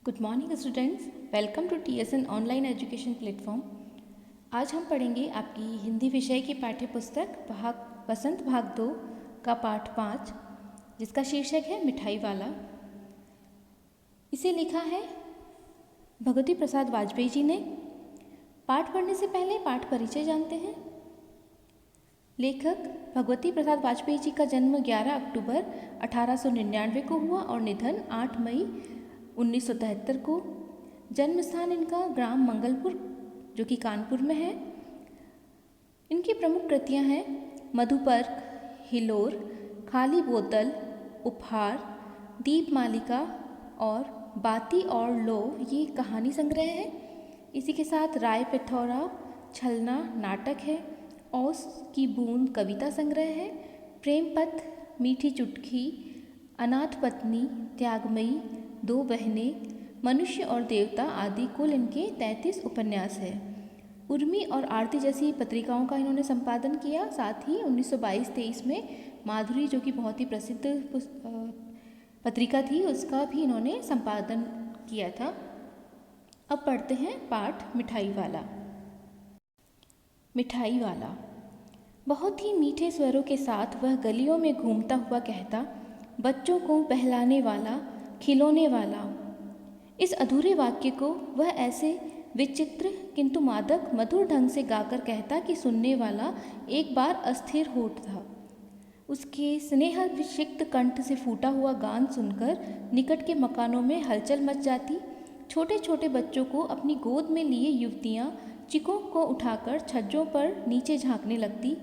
Good morning students, welcome to TSN online education platform. आज हम पढ़ेंगे आपकी हिंदी विषय की पाठ्य पुस्तक बसंत भाग 2 का पाठ 5, जिसका शीर्षक है मिठाई वाला। इसे लिखा है भगवती प्रसाद वाजपेयी जी ने। पाठ पढ़ने से पहले पाठ परिचय जानते हैं। लेखक भगवती प्रसाद वाजपेयी जी का जन्म 11 अक्टूबर 1899 को हुआ और निधन 8 मई 1973 को। जन्म स्थान इनका ग्राम मंगलपुर जो कि कानपुर में है। इनकी प्रमुख कृतियां हैं मधुपर्क, हिलोर, खाली बोतल, उपहार, दीपमालिका और बाती और लो, ये कहानी संग्रह है। इसी के साथ राय पिथौरा, छलना नाटक है। औस की बूंद कविता संग्रह है। प्रेम पथ, मीठी चुटकी, अनाथ पत्नी, त्यागमयी, दो बहनें, मनुष्य और देवता आदि कुल इनके 33 उपन्यास है। उर्मी और आरती जैसी पत्रिकाओं का इन्होंने संपादन किया। साथ ही 1922-23 में माधुरी जो कि बहुत ही प्रसिद्ध पत्रिका थी, उसका भी इन्होंने संपादन किया था। अब पढ़ते हैं पाठ मिठाई वाला। मिठाई वाला। बहुत ही मीठे स्वरों के साथ वह गलियों में घूमता हुआ कहता, बच्चों को बहलाने वाला, खिलौने वाला। इस अधूरे वाक्य को वह ऐसे विचित्र किंतु मादक मधुर ढंग से गाकर कहता कि सुनने वाला एक बार अस्थिर हो उठता। उसके स्नेहाभिषिक्त कंठ से फूटा हुआ गान सुनकर निकट के मकानों में हलचल मच जाती। छोटे छोटे बच्चों को अपनी गोद में लिए युवतियाँ चिकों को उठाकर छज्जों पर नीचे झांकने लगती।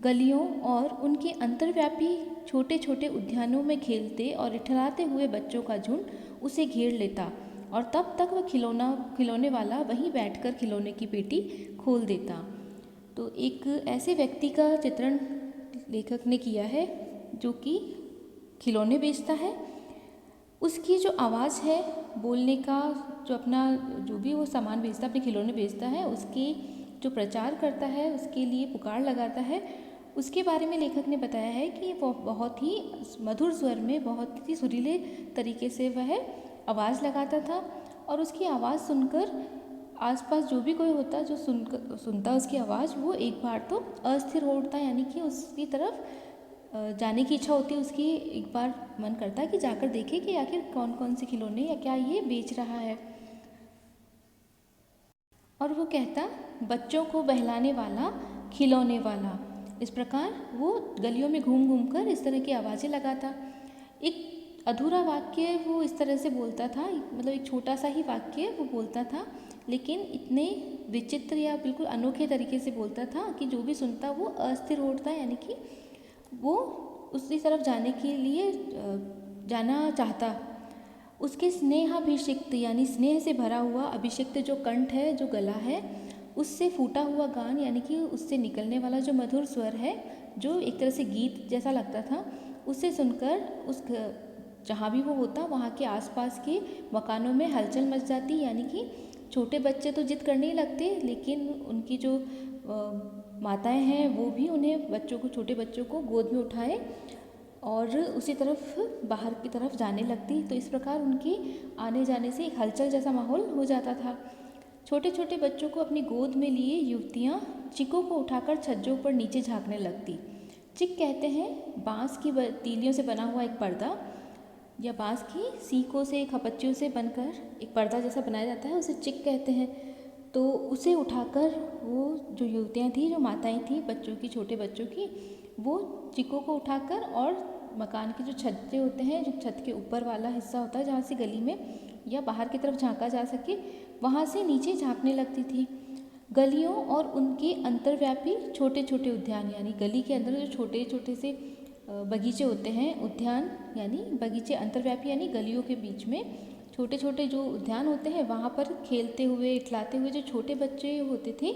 गलियों और उनके अंतर्व्यापी छोटे छोटे उद्यानों में खेलते और इठलाते हुए बच्चों का झुंड उसे घेर लेता और तब तक वह खिलौने वाला वहीं बैठकर खिलौने की पेटी खोल देता। तो एक ऐसे व्यक्ति का चित्रण लेखक ने किया है जो कि खिलौने बेचता है। उसकी जो आवाज़ है बोलने का, जो अपना जो भी वो सामान बेचता है, अपने खिलौने बेचता है, उसके जो प्रचार करता है, उसके लिए पुकार लगाता है, उसके बारे में लेखक ने बताया है कि वो बहुत ही मधुर स्वर में, बहुत ही सुरीले तरीके से वह आवाज़ लगाता था। और उसकी आवाज़ सुनकर आसपास जो भी कोई होता जो सुनता उसकी आवाज़, वो एक बार तो अस्थिर हो उठता, यानी कि उसकी तरफ जाने की इच्छा होती है उसकी। एक बार मन करता है कि जाकर देखे कि आखिर कौन कौन से खिलौने या क्या ये बेच रहा है। और वो कहता, बच्चों को बहलाने वाला, खिलौने वाला। इस प्रकार वो गलियों में घूम घूम कर इस तरह की आवाज़ें लगाता। एक अधूरा वाक्य वो इस तरह से बोलता था, मतलब एक छोटा सा ही वाक्य वो बोलता था, लेकिन इतने विचित्र या बिल्कुल अनोखे तरीके से बोलता था कि जो भी सुनता वो अस्थिर हो उठता, यानी कि वो उसी तरफ जाने के लिए जाना चाहता। उसके स्नेहाभिषिक्त यानी स्नेह से भरा हुआ अभिषिक्त जो कंठ है, जो गला है, उससे फूटा हुआ गान, यानी कि उससे निकलने वाला जो मधुर स्वर है, जो एक तरह से गीत जैसा लगता था, उसे सुनकर उस जहाँ भी वो होता वहाँ के आसपास के मकानों में हलचल मच जाती। यानी कि छोटे बच्चे तो जिद करने ही लगते, लेकिन उनकी जो माताएं हैं वो भी उन्हें छोटे बच्चों को गोद में उठाए और उसी तरफ बाहर की तरफ जाने लगती। तो इस प्रकार उनके आने जाने से एक हलचल जैसा माहौल हो जाता था। छोटे छोटे बच्चों को अपनी गोद में लिए युवतियाँ चिकों को उठाकर छज्जों पर नीचे झांकने लगती। चिक कहते हैं बाँस की तीलियों से बना हुआ एक पर्दा, या बाँस की सीकों से, खपच्चियों से बनकर एक पर्दा जैसा बनाया जाता है, उसे चिक कहते हैं। तो उसे उठाकर वो जो युवतियाँ थी, जो माताएं थी बच्चों की, छोटे बच्चों की, वो चिकों को उठाकर और मकान के जो छज्जे होते हैं, जो छत के ऊपर वाला हिस्सा होता है जहाँ से गली में या बाहर की तरफ झांका जा सके, वहाँ से नीचे झांकने लगती थी। गलियों और उनके अंतर्व्यापी छोटे छोटे उद्यान, यानी गली के अंदर जो छोटे छोटे से बगीचे होते हैं, उद्यान यानी बगीचे, अंतर्व्यापी यानी गलियों के बीच में छोटे छोटे जो उद्यान होते हैं, वहाँ पर खेलते हुए, इठलाते हुए जो छोटे बच्चे होते थे,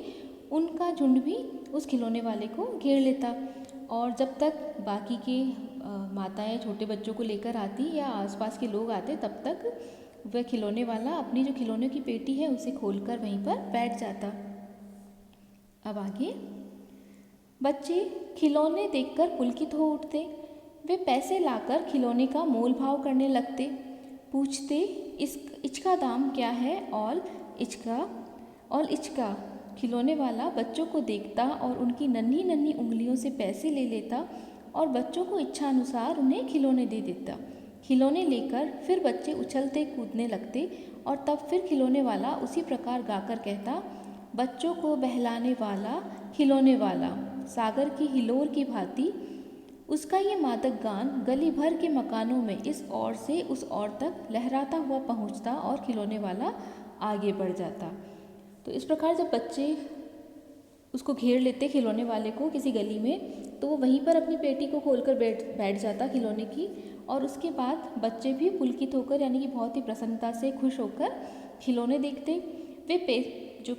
उनका झुंड भी उस खिलौने वाले को घेर लेता। और जब तक बाकी के माताएं छोटे बच्चों को लेकर आती या आसपास के लोग आते, तब तक वह खिलौने वाला अपनी जो खिलौने की पेटी है उसे खोलकर वहीं पर बैठ जाता। अब आगे, बच्चे खिलौने देखकर पुलकित हो उठते। वे पैसे लाकर खिलौने का मोल भाव करने लगते। पूछते इस इचका दाम क्या है। और इचका खिलौने वाला बच्चों को देखता और उनकी नन्ही नन्ही उंगलियों से पैसे ले लेता और बच्चों को इच्छा अनुसार उन्हें खिलौने दे देता। खिलौने लेकर फिर बच्चे उछलते कूदने लगते और तब फिर खिलौने वाला उसी प्रकार गाकर कहता, बच्चों को बहलाने वाला खिलौने वाला। सागर की हिलोर की भांति उसका ये मादक गान गली भर के मकानों में इस ओर से उस ओर तक लहराता हुआ पहुंचता और खिलौने वाला आगे बढ़ जाता। तो इस प्रकार जब बच्चे उसको घेर लेते खिलौने वाले को किसी गली में, तो वो वहीं पर अपनी पेटी को खोलकर बैठ जाता खिलौने की। और उसके बाद बच्चे भी पुलकित होकर यानी कि बहुत ही प्रसन्नता से खुश होकर खिलौने देखते। वे जो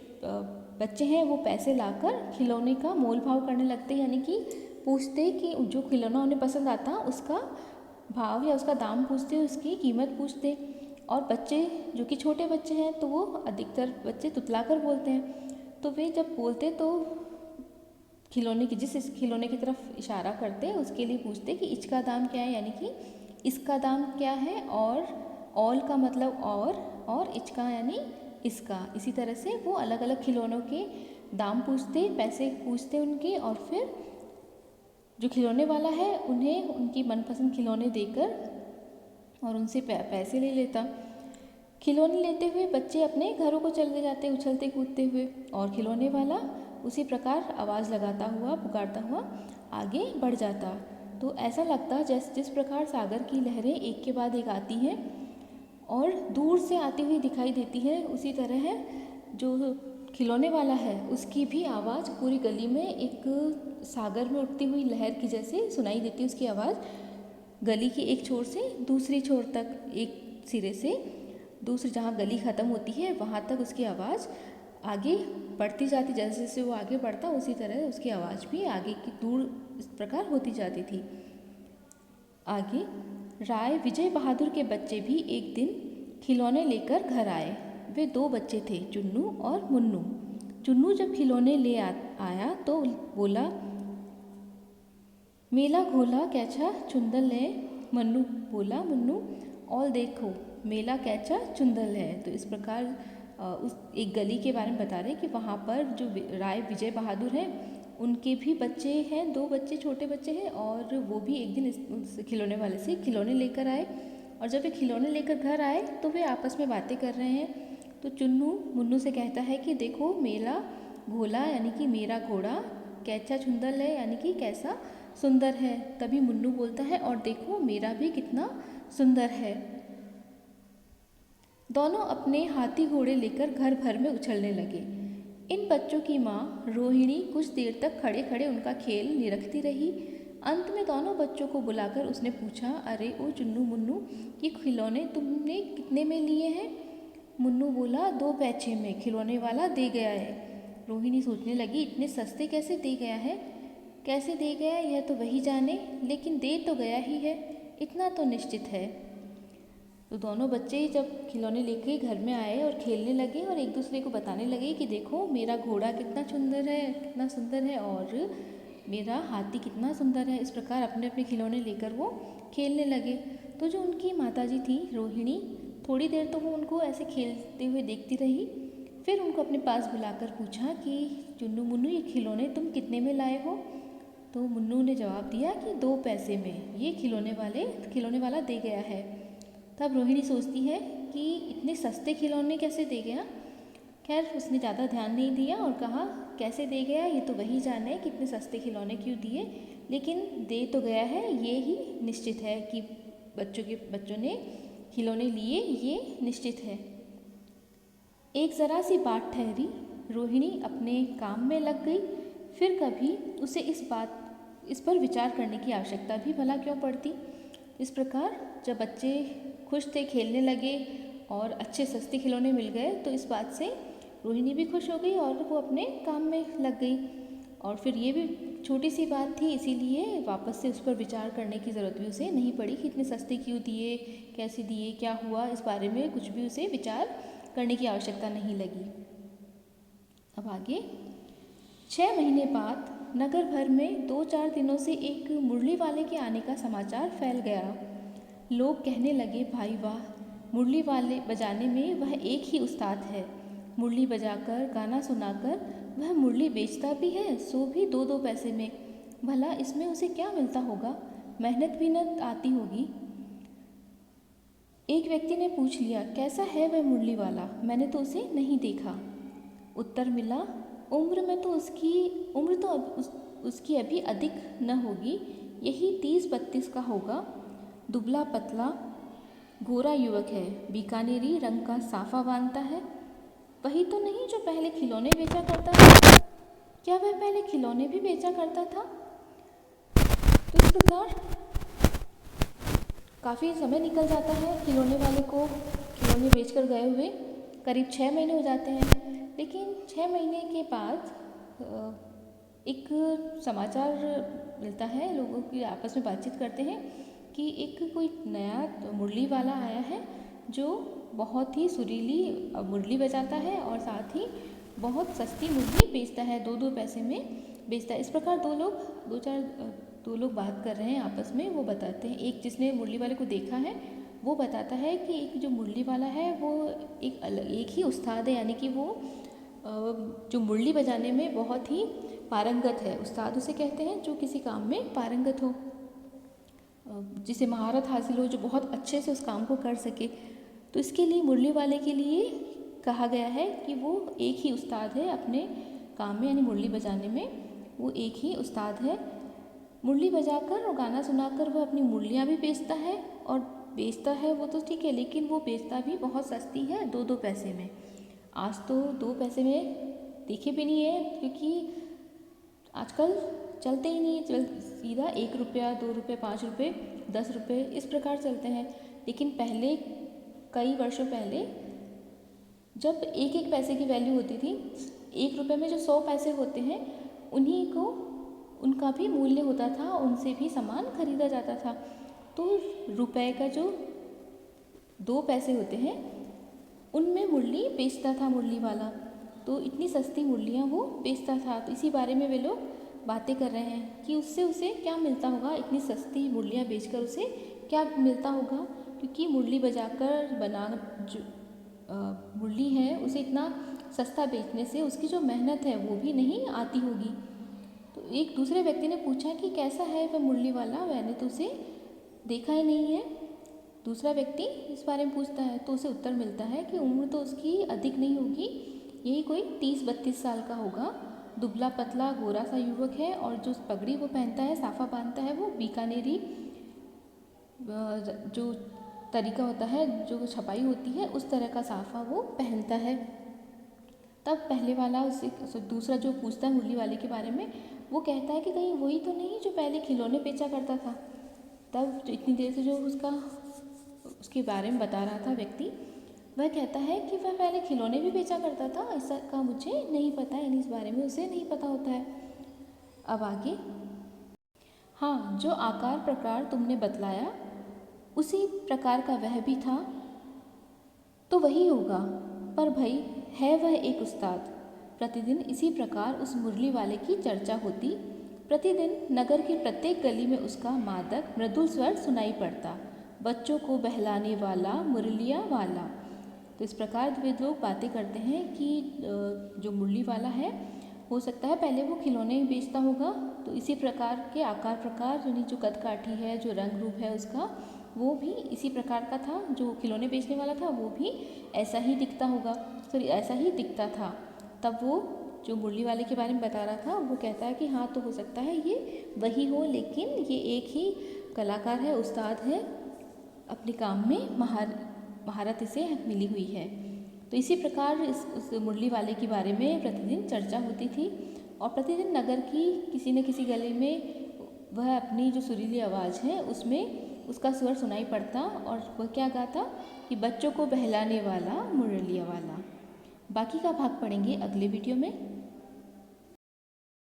बच्चे हैं वो पैसे लाकर खिलौने का मोल भाव करने लगते, यानी कि पूछते कि जो खिलौना उन्हें पसंद आता उसका भाव या उसका दाम पूछते, उसकी कीमत पूछते। और बच्चे जो कि छोटे बच्चे हैं तो वो अधिकतर बच्चे तुतलाकर बोलते हैं। तो वे जब बोलते तो खिलौने की जिस खिलौने की तरफ इशारा करते उसके लिए पूछते कि इसका दाम क्या है, यानी कि इसका दाम क्या है। और ऑल का मतलब और इचका यानी इसका। इसी तरह से वो अलग अलग खिलौनों के दाम पूछते, पैसे पूछते उनके, और फिर जो खिलौने वाला है उन्हें उनकी मनपसंद खिलौने देकर और उनसे पैसे ले लेता। खिलौने लेते हुए बच्चे अपने घरों को चले जाते उछलते कूदते हुए, और खिलौने वाला उसी प्रकार आवाज़ लगाता हुआ पुकारता हुआ आगे बढ़ जाता। तो ऐसा लगता जिस प्रकार सागर की लहरें एक के बाद एक आती हैं और दूर से आती हुई दिखाई देती है, उसी तरह है जो खिलौने वाला है उसकी भी आवाज़ पूरी गली में एक सागर में उठती हुई लहर की जैसे सुनाई देती है। उसकी आवाज़ गली की एक छोर से दूसरी छोर तक, एक सिरे से दूसरी जहाँ गली ख़त्म होती है वहाँ तक उसकी आवाज़ आगे बढ़ती जाती। जैसे जैसे वो आगे बढ़ता उसी तरह उसकी आवाज़ भी आगे की दूर इस प्रकार होती जाती थी। आगे राय विजय बहादुर के बच्चे भी एक दिन खिलौने लेकर घर आए। वे दो बच्चे थे, चुन्नू और मुन्नू। चुन्नू जब खिलौने ले आया तो बोला, मेला घोला कैचा चुंदल है। मन्नू बोला, मुन्नू और देखो मेला कैचा चुंदल है। तो इस प्रकार उस एक गली के बारे में बता रहे हैं कि वहाँ पर जो राय विजय बहादुर हैं उनके भी बच्चे हैं, दो बच्चे छोटे बच्चे हैं, और वो भी एक दिन इस खिलौने वाले से खिलौने लेकर आए। और जब वे खिलौने लेकर घर आए तो वे आपस में बातें कर रहे हैं। तो चुन्नू मुन्नू से कहता है कि देखो मेला घोला यानी कि मेरा घोड़ा, कैचा चुंदल है यानी कि कैसा सुंदर है। तभी मुन्नू बोलता है, और देखो मेरा भी कितना सुंदर है। दोनों अपने हाथी घोड़े लेकर घर भर में उछलने लगे। इन बच्चों की माँ रोहिणी कुछ देर तक खड़े खड़े उनका खेल निरखती रही। अंत में दोनों बच्चों को बुलाकर उसने पूछा, अरे ओ चुन्नू मुन्नू, ये खिलौने तुमने कितने में लिए हैं? मुन्नू बोला, 2 पैसे में खिलौने वाला दे गया है। रोहिणी सोचने लगी, इतने सस्ते कैसे दे गया है, कैसे दे गया यह तो वही जाने, लेकिन दे तो गया ही है, इतना तो निश्चित है। तो दोनों बच्चे जब खिलौने लेके घर में आए और खेलने लगे और एक दूसरे को बताने लगे कि देखो मेरा घोड़ा कितना सुंदर है, कितना सुंदर है, और मेरा हाथी कितना सुंदर है। इस प्रकार अपने अपने खिलौने लेकर वो खेलने लगे। तो जो उनकी माताजी थी रोहिणी, थोड़ी देर तो वो उनको ऐसे खेलते हुए देखती रही। फिर उनको अपने पास बुलाकर पूछा कि चुन्नू मुन्नू, ये खिलौने तुम कितने में लाए हो? तो मुन्नू ने जवाब दिया कि 2 पैसे में ये खिलौने वाला दे गया है। तब रोहिणी सोचती है कि इतने सस्ते खिलौने कैसे दे गया। खैर उसने ज़्यादा ध्यान नहीं दिया और कहा, कैसे दे गया ये तो वही जाने कि इतने सस्ते खिलौने क्यों दिए, लेकिन दे तो गया है, ये ही निश्चित है कि बच्चों ने खिलौने लिए, ये निश्चित है। एक ज़रा सी बात ठहरी, रोहिणी अपने काम में लग गई। फिर कभी उसे इस पर विचार करने की आवश्यकता भी भला क्यों पड़ती। इस प्रकार जब बच्चे खुश थे, खेलने लगे और अच्छे सस्ते खिलौने मिल गए, तो इस बात से रोहिणी भी खुश हो गई और वो अपने काम में लग गई। और फिर ये भी छोटी सी बात थी, इसीलिए वापस से उस पर विचार करने की ज़रूरत भी उसे नहीं पड़ी कि इतने सस्ते क्यों दिए, कैसे दिए, क्या हुआ, इस बारे में कुछ भी उसे विचार करने की आवश्यकता नहीं लगी। अब आगे 6 महीने बाद नगर भर में 2-4 दिनों से एक मुरली वाले के आने का समाचार फैल गया। लोग कहने लगे, भाई वाह, मुरली वाले बजाने में वह एक ही उस्ताद है। मुरली बजाकर गाना सुनाकर वह मुरली बेचता भी है, सो भी 2-2 पैसे में। भला इसमें उसे क्या मिलता होगा? मेहनत भी न आती होगी। एक व्यक्ति ने पूछ लिया, कैसा है वह मुरली वाला? मैंने तो उसे नहीं देखा। उत्तर मिला, उम्र तो उसकी अभी अधिक न होगी, यही 30-32 का होगा। दुबला पतला गोरा युवक है, बीकानेरी रंग का साफा बांधता है। वही तो नहीं जो पहले खिलौने बेचा करता था? क्या वह पहले खिलौने भी बेचा करता था? तो इस प्रकार काफ़ी समय निकल जाता है खिलौने वाले को खिलौने बेचकर गए हुए। करीब 6 महीने हो जाते हैं, लेकिन 6 महीने के बाद एक समाचार मिलता है, लोगों की आपस में बातचीत करते हैं कि एक कोई नया मुरली वाला आया है जो बहुत ही सुरीली मुरली बजाता है और साथ ही बहुत सस्ती मुरली बेचता है, 2-2 पैसे में बेचता है। इस प्रकार दो लोग बात कर रहे हैं आपस में। वो बताते हैं, एक जिसने मुरली वाले को देखा है वो बताता है कि एक जो मुरली वाला है वो एक ही उस्ताद है, यानी कि वो जो मुरली बजाने में बहुत ही पारंगत है। उस्ताद उसे कहते हैं जो किसी काम में पारंगत हो, जिसे महारत हासिल हो, जो बहुत अच्छे से उस काम को कर सके। तो इसके लिए मुरली वाले के लिए कहा गया है कि वो एक ही उस्ताद है अपने काम में, यानी मुरली बजाने में वो एक ही उस्ताद है। मुरली बजाकर और गाना सुनाकर वो अपनी मुरलियाँ भी बेचता है, और बेचता है वो तो ठीक है, लेकिन वो बेचता भी बहुत सस्ती है, 2-2 पैसे में। आज तो 2 पैसे में देखे भी नहीं है, क्योंकि आजकल चलते ही नहीं, सीधा 1 रुपया, 2 रुपये, 5 रुपये, 10 रुपये इस प्रकार चलते हैं। लेकिन पहले, कई वर्षों पहले, जब 1-1 पैसे की वैल्यू होती थी, 1 रुपये में जो 100 पैसे होते हैं उनका भी मूल्य होता था, उनसे भी सामान खरीदा जाता था। तो रुपए का जो 2 पैसे होते हैं उनमें मुरली बेचता था मुरली वाला, तो इतनी सस्ती मुरलियाँ वो बेचता था। तो इसी बारे में वे लोग बातें कर रहे हैं कि उससे उसे क्या मिलता होगा, इतनी सस्ती मुरलियाँ बेचकर उसे क्या मिलता होगा, क्योंकि मुरली बजाकर जो मुरली है उसे इतना सस्ता बेचने से उसकी जो मेहनत है वो भी नहीं आती होगी। तो एक दूसरे व्यक्ति ने पूछा कि कैसा है वह मुरली वाला, मैंने तो उसे देखा ही नहीं है। दूसरा व्यक्ति इस बारे में पूछता है तो उसे उत्तर मिलता है कि उम्र तो उसकी अधिक नहीं होगी, यही कोई 30-32 साल का होगा। दुबला पतला गोरा सा युवक है, और जो पगड़ी वो पहनता है, साफा बांधता है, वो बीकानेरी जो तरीका होता है, जो छपाई होती है, उस तरह का साफा वो पहनता है। तब पहले वाला उससे दूसरा जो पूछता है मुरली वाले के बारे में, वो कहता है कि कहीं वही तो नहीं जो पहले खिलौने बेचा करता था। तब जो इतनी देर से जो उसके बारे में बता रहा था व्यक्ति, वह कहता है कि वह पहले खिलौने भी बेचा करता था, इसका मुझे नहीं पता, यानी इस बारे में उसे नहीं पता होता है। अब आगे, हाँ, जो आकार प्रकार तुमने बतलाया उसी प्रकार का वह भी था, तो वही होगा, पर भाई है वह एक उस्ताद। प्रतिदिन इसी प्रकार उस मुरली वाले की चर्चा होती। प्रतिदिन नगर की प्रत्येक गली में उसका मादक मृदुल स्वर सुनाई पड़ता, बच्चों को बहलाने वाला मुरलिया वाला। तो इस प्रकार वे लोग बातें करते हैं कि जो मुरली वाला है, हो सकता है पहले वो खिलौने बेचता होगा, तो इसी प्रकार के आकार प्रकार, यानी जो कदकाठी है, जो रंग रूप है उसका, वो भी इसी प्रकार का था। जो खिलौने बेचने वाला था वो भी ऐसा ही दिखता था। तब वो जो मुरली वाले के बारे में बता रहा था, वो कहता है कि हाँ, तो हो सकता है ये वही हो, लेकिन ये एक ही कलाकार है, उस्ताद है, अपने काम में महारत इसे मिली हुई है। तो इसी प्रकार उस मुरली वाले के बारे में प्रतिदिन चर्चा होती थी, और प्रतिदिन नगर की किसी न किसी गली में वह अपनी जो सुरीली आवाज़ है उसमें उसका स्वर सुनाई पड़ता, और वह क्या गाता कि बच्चों को बहलाने वाला मुरलिया वाला। बाकी का भाग पढ़ेंगे अगले वीडियो में।